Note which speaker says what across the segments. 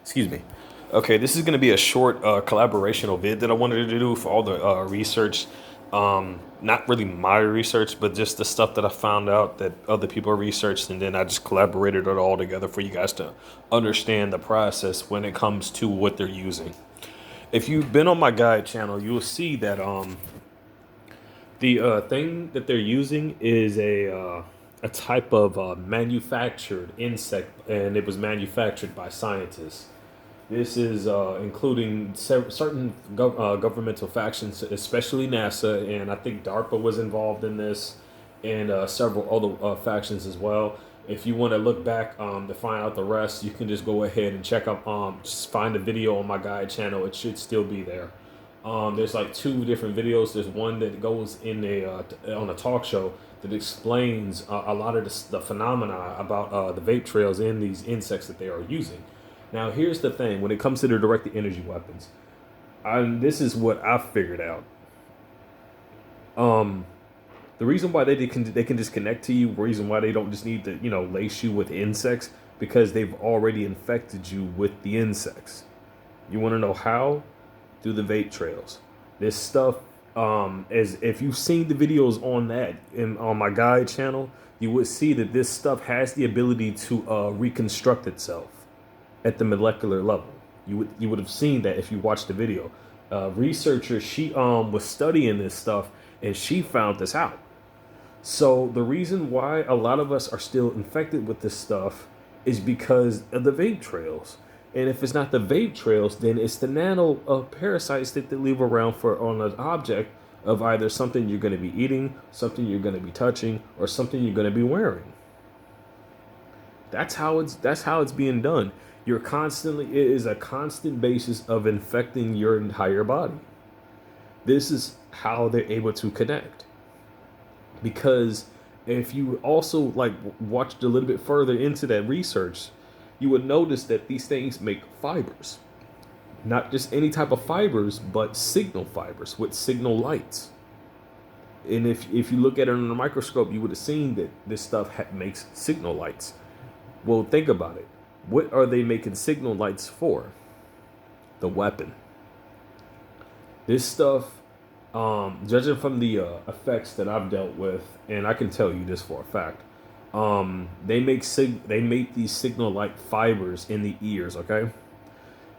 Speaker 1: Excuse me. Okay, this is going to be a short collaborational vid that I wanted to do for all the research. Not really my research, but just the stuff that I found out that other people researched, and then I just collaborated it all together for you guys to understand the process when it comes to what they're using. If you've been on my guide channel, you will see that the thing that they're using is a type of manufactured insect, and it was manufactured by scientists. This is including certain governmental factions, especially NASA, and I think DARPA was involved in this, and several other factions as well. If you want to look back to find out the rest, you can just go ahead and check up. Just find the video on my guide channel. It should still be there. There's like two different videos. There's one that goes in on a talk show that explains a lot of the phenomena about the vape trails and these insects that they are using. Now, here's the thing: when it comes to the directed energy weapons, this is what I figured out. The reason why they can just connect to you, reason why they don't just need to lace you with insects, because they've already infected you with the insects. You want to know how? Through the vape trails. This stuff, as if you've seen the videos on my guide channel, you would see that this stuff has the ability to reconstruct itself at the molecular level. You would have seen that if you watched the video. Researcher, she was studying this stuff, and she found this out. So the reason why a lot of us are still infected with this stuff is because of the vape trails. And if it's not the vape trails, then it's the nano parasites that they leave around on an object of either something you're going to be eating, something you're going to be touching, or something you're going to be wearing. That's how it's being done. It is a constant basis of infecting your entire body. This is how they're able to connect. Because if you also watched a little bit further into that research, you would notice that these things make fibers. Not just any type of fibers, but signal fibers with signal lights. And if you look at it under a microscope, you would have seen that this stuff makes signal lights. Well, think about it. What are they making signal lights for? The weapon. This stuff, judging from the effects that I've dealt with, and I can tell you this for a fact, they make these signal light fibers in the ears. Okay,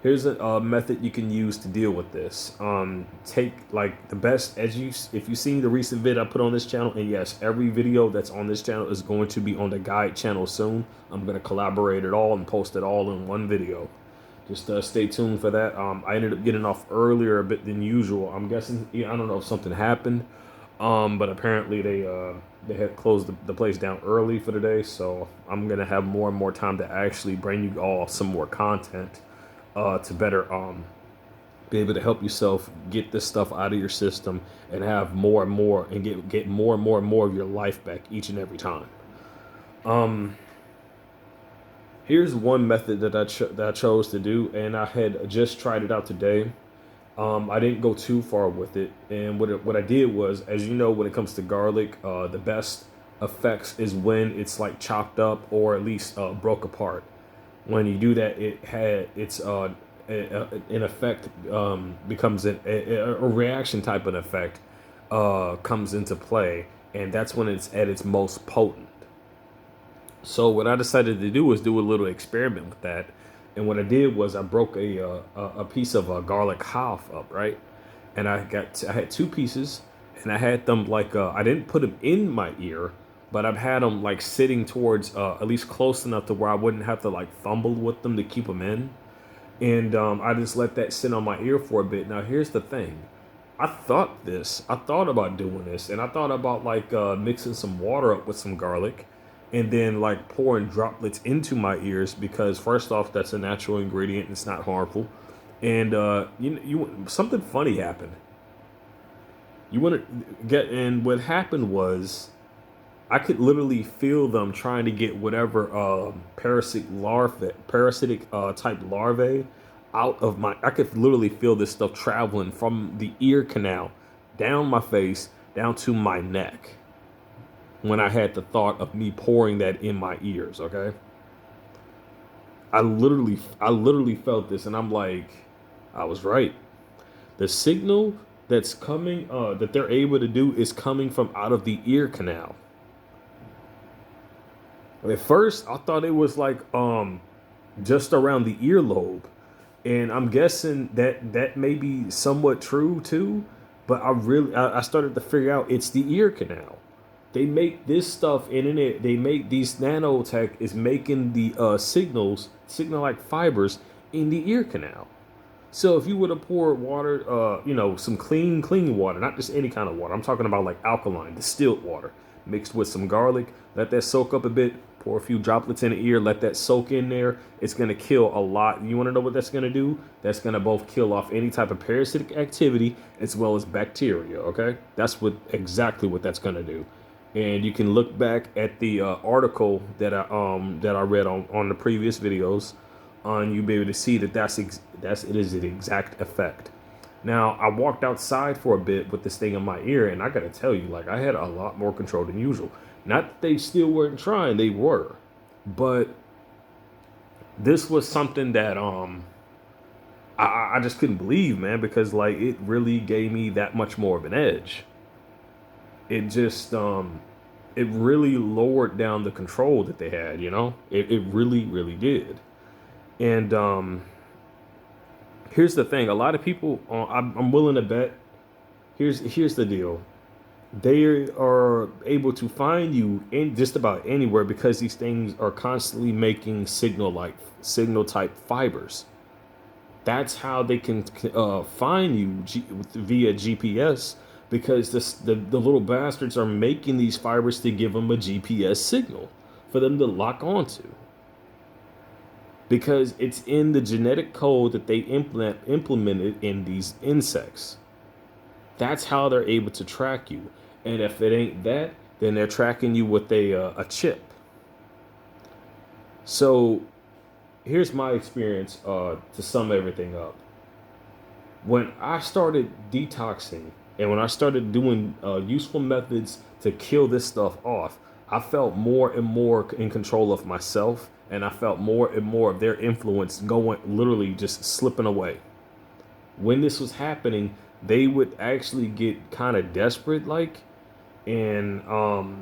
Speaker 1: here's a method you can use to deal with this. Take the best if you've seen the recent vid I put on this channel, and yes, every video that's on this channel is going to be on the guide channel soon. I'm going to collaborate it all and post it all in one video. Just stay tuned for that. I ended up getting off earlier a bit than usual. I'm guessing, I don't know if something happened, but apparently they had closed the place down early for the day. So I'm gonna have more and more time to actually bring you all some more content to better be able to help yourself get this stuff out of your system and have more and more and get more and more and more of your life back each and every time. Here's one method that I chose to do, and I had just tried it out today. I didn't go too far with it, and what I did was, as you know, when it comes to garlic, the best effects is when it's chopped up or at least broke apart. When you do that, an effect becomes a reaction type of effect comes into play, and that's when it's at its most potent. So what I decided to do was do a little experiment with that, and what I did was I broke a piece of garlic half up, right, and I had two pieces, and I had them I didn't put them in my ear, but I've had them sitting towards at least close enough to where I wouldn't have to fumble with them to keep them in, and I just let that sit on my ear for a bit. Now here's the thing. I thought about doing this, and I thought about mixing some water up with some garlic and then pouring droplets into my ears, because first off, that's a natural ingredient, it's not harmful, and something funny happened. And what happened was I could literally feel them trying to get whatever parasitic type larvae out of I could literally feel this stuff traveling from the ear canal down my face down to my neck when I had the thought of me pouring that in my ears, okay? I literally felt this, and I'm like, I was right. The signal that's coming, that they're able to do, is coming from out of the ear canal. At first, I thought it was like just around the earlobe, and I'm guessing that that may be somewhat true too. But I started to figure out it's the ear canal. They make this stuff in it. They make these nanotech is making the signal like fibers in the ear canal. So if you were to pour water, some clean water, not just any kind of water. I'm talking about like alkaline, distilled water, mixed with some garlic. Let that soak up a bit. Pour a few droplets in the ear. Let that soak in there. It's gonna kill a lot. You want to know what that's gonna do? That's gonna both kill off any type of parasitic activity as well as bacteria. Okay, that's exactly what that's gonna do. And you can look back at the article that I read on the previous videos, and you'll be able to see that it is an exact effect. Now I walked outside for a bit with this thing in my ear, and I gotta tell you, like, I had a lot more control than usual. Not that they still weren't trying; they were, but this was something that I just couldn't believe, man, because like it really gave me that much more of an edge. It just it really lowered down the control that they had. It really did. And here's the thing: a lot of people, I'm willing to bet. Here's the deal: they are able to find you in just about anywhere because these things are constantly making signal type fibers. That's how they can find you via GPS, because the little bastards are making these fibers to give them a GPS signal for them to lock onto, because it's in the genetic code that they implemented in these insects. That's how they're able to track you. And if it ain't that, then they're tracking you with a chip. So here's my experience to sum everything up. When I started detoxing and when I started doing useful methods to kill this stuff off, I felt more and more in control of myself, and I felt more and more of their influence going, literally just slipping away. When this was happening, they would actually get kind of desperate, like, and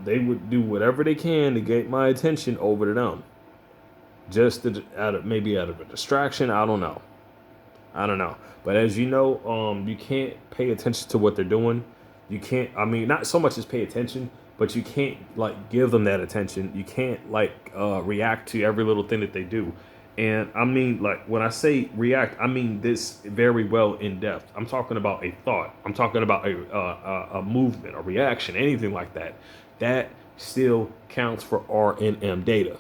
Speaker 1: they would do whatever they can to get my attention over to them, just maybe out of a distraction. I don't know. But as you know, you can't pay attention to what they're doing. You can't. I mean, not so much as pay attention, but you can't like give them that attention. You can't like react to every little thing that they do. And I mean, like, when I say react, I mean this very well in depth. I'm talking about a thought. I'm talking about a movement, a reaction, anything like that. That still counts for RNM data.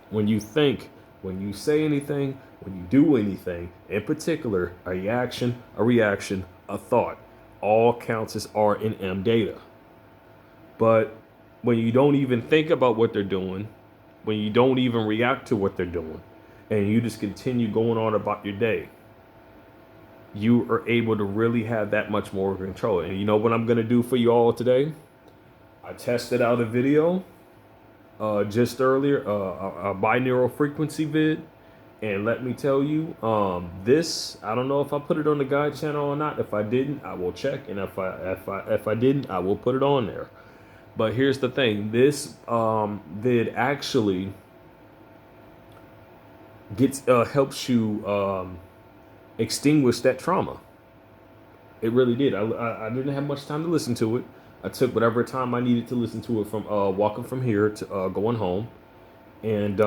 Speaker 1: When you think, when you say anything, when you do anything, in particular, a reaction, a thought, all counts as RNM data. But when you don't even think about what they're doing, when you don't even react to what they're doing, and you just continue going on about your day, you are able to really have that much more control. And you know what I'm going to do for you all today? I tested out a video just earlier, a binaural frequency vid. And let me tell you, I don't know if I put it on the guide channel or not. If I didn't, I will check. And if I didn't, I will put it on there. But here's the thing: this vid actually helps you extinguish that trauma. It really did. I didn't have much time to listen to it. I took whatever time I needed to listen to it from walking from here to going home, and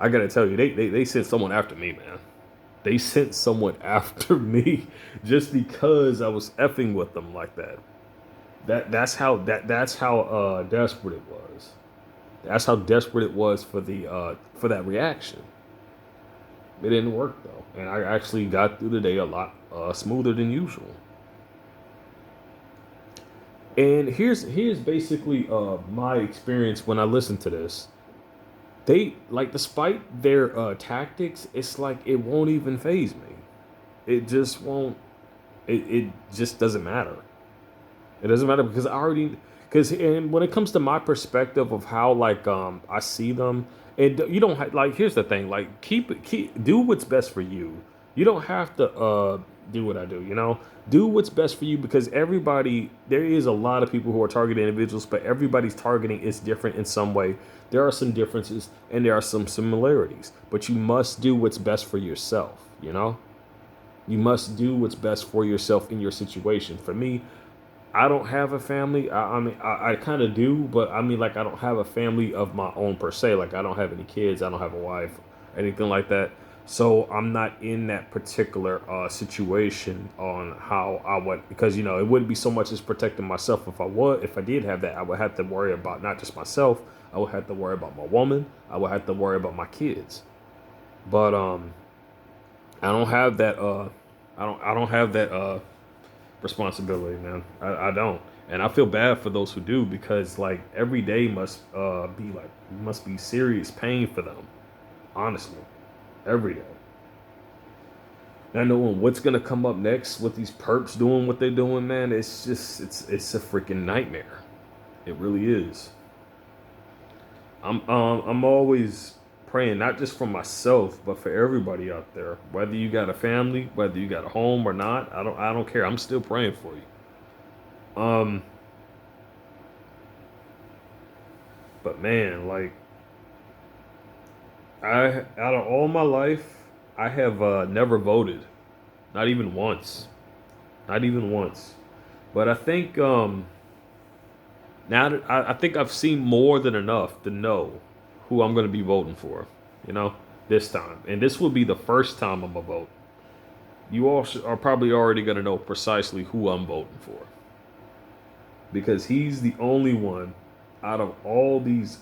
Speaker 1: I gotta tell you, they sent someone after me, man. They sent someone after me just because I was effing with them like that. That's how desperate it was. That's how desperate it was for that reaction. It didn't work though, and I actually got through the day a lot smoother than usual. And here's basically my experience when I listen to this. They, like, despite their tactics, it's like it won't even phase me. It just won't. It just doesn't matter. It doesn't matter because Because and when it comes to my perspective of how like I see them, and you don't like. Here's the thing: like keep do what's best for you. You don't have to do what I do. You know, do what's best for you because everybody. There is a lot of people who are targeting individuals, but everybody's targeting is different in some way. There are some differences and there are some similarities, but you must do what's best for yourself. You know, you must do what's best for yourself in your situation. For me, I don't have a family. I mean, I kind of do, but I mean, like, I don't have a family of my own per se. Like, I don't have any kids. I don't have a wife, anything like that. So I'm not in that particular situation on how I would, because it wouldn't be so much as protecting myself. If I did have that, I would have to worry about not just myself. I would have to worry about my woman. I would have to worry about my kids. But I don't have that. I don't have that. Responsibility, man. I don't, and I feel bad for those who do because like every day must be serious pain for them. Honestly, every day. Not knowing what's gonna come up next with these perps doing what they're doing, man. It's just it's a freaking nightmare. It really is. I'm always praying not just for myself but for everybody out there, whether you got a family, whether you got a home or not. I don't care. I'm still praying for you. But man, like, I out of all my life I have never voted, not even once. Not even once. But I think now that I think I've seen more than enough to know who I'm going to be voting for, you know, this time. And this will be the first time I'm going to vote. You all are probably already going to know precisely who I'm voting for. Because he's the only one out of all these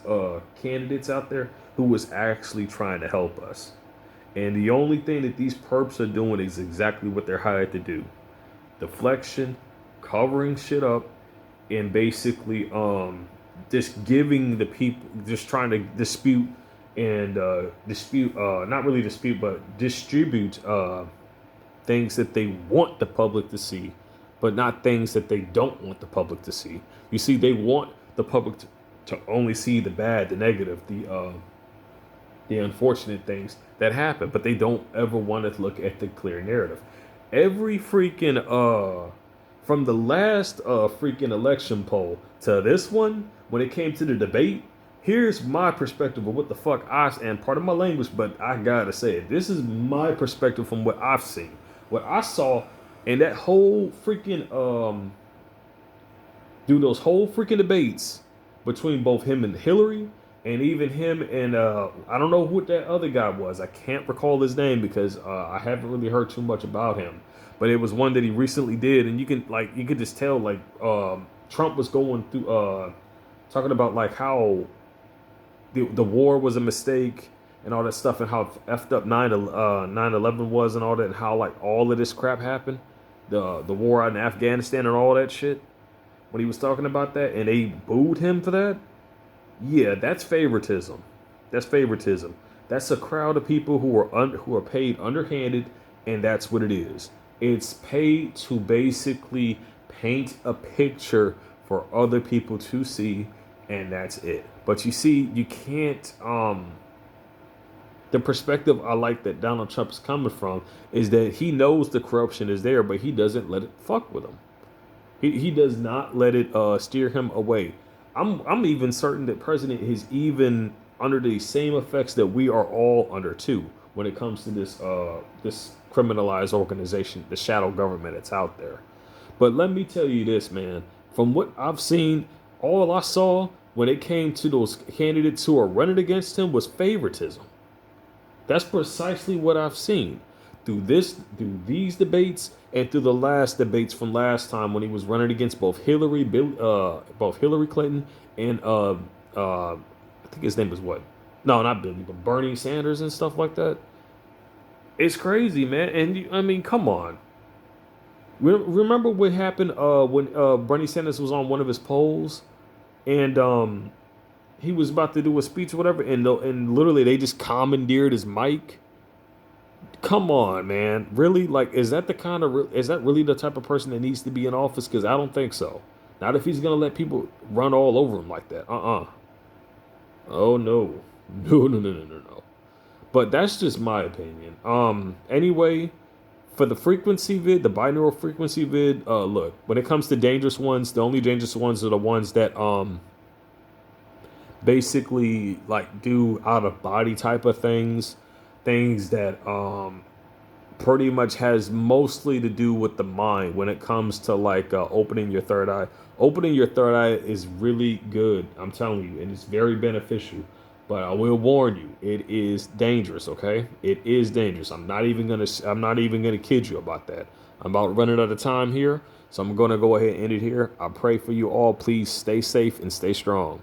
Speaker 1: candidates out there who was actually trying to help us. And the only thing that these perps are doing is exactly what they're hired to do. Deflection, covering shit up, and basically just giving the people, just trying to dispute and not really dispute but distribute things that they want the public to see, but not things that they don't want the public to see. You see, they want the public to only see the bad, the negative, the unfortunate things that happen, but they don't ever want to look at the clear narrative. Every freaking from the last freaking election poll to this one, when it came to the debate, here's my perspective of what the fuck and part of my language, but I gotta say it. This is my perspective from what I've seen, what I saw in that whole freaking do those whole freaking debates between both him and Hillary, and even him and I don't know what that other guy was. I can't recall his name because I haven't really heard too much about him. But it was one that he recently did, and you could just tell like Trump was going through talking about like how the war was a mistake and all that stuff, and how effed up 9/11 was and all that, and how like all of this crap happened, the war in Afghanistan and all that shit. When he was talking about that, and they booed him for that. Yeah, that's favoritism. That's favoritism. That's a crowd of people who are paid underhanded, and that's what it is. It's paid to basically paint a picture for other people to see, and that's it. But you see, you can't. The perspective I like that Donald Trump is coming from is that he knows the corruption is there, but he doesn't let it fuck with him. He does not let it steer him away. I'm even certain that President is even under the same effects that we are all under too when it comes to this criminalized organization, the shadow government that's out there. But let me tell you this, man. From what I've seen, all I saw when it came to those candidates who are running against him was favoritism. That's precisely what I've seen through these debates and through the last debates from last time when he was running against both Hillary Clinton and I think his name was what? No, not Billy, but Bernie Sanders and stuff like that. It's crazy, man. And I mean, come on. Remember what happened when Bernie Sanders was on one of his polls, and he was about to do a speech or whatever, and literally they just commandeered his mic. Come on, man. Really? Like, is that really the type of person that needs to be in office? Because I don't think so. Not if he's gonna let people run all over him like that. Oh no. No, no, no, no, no, no. But that's just my opinion. Anyway, for the frequency vid, the binaural frequency vid, look, when it comes to dangerous ones, the only dangerous ones are the ones that basically like do out of body type of things that pretty much has mostly to do with the mind when it comes to like opening your third eye. Opening your third eye is really good, I'm telling you, and it's very beneficial. But I will warn you, it is dangerous. Okay, it is dangerous. I'm not even gonna kid you about that. I'm about running out of time here, so I'm gonna go ahead and end it here. I pray for you all. Please stay safe and stay strong.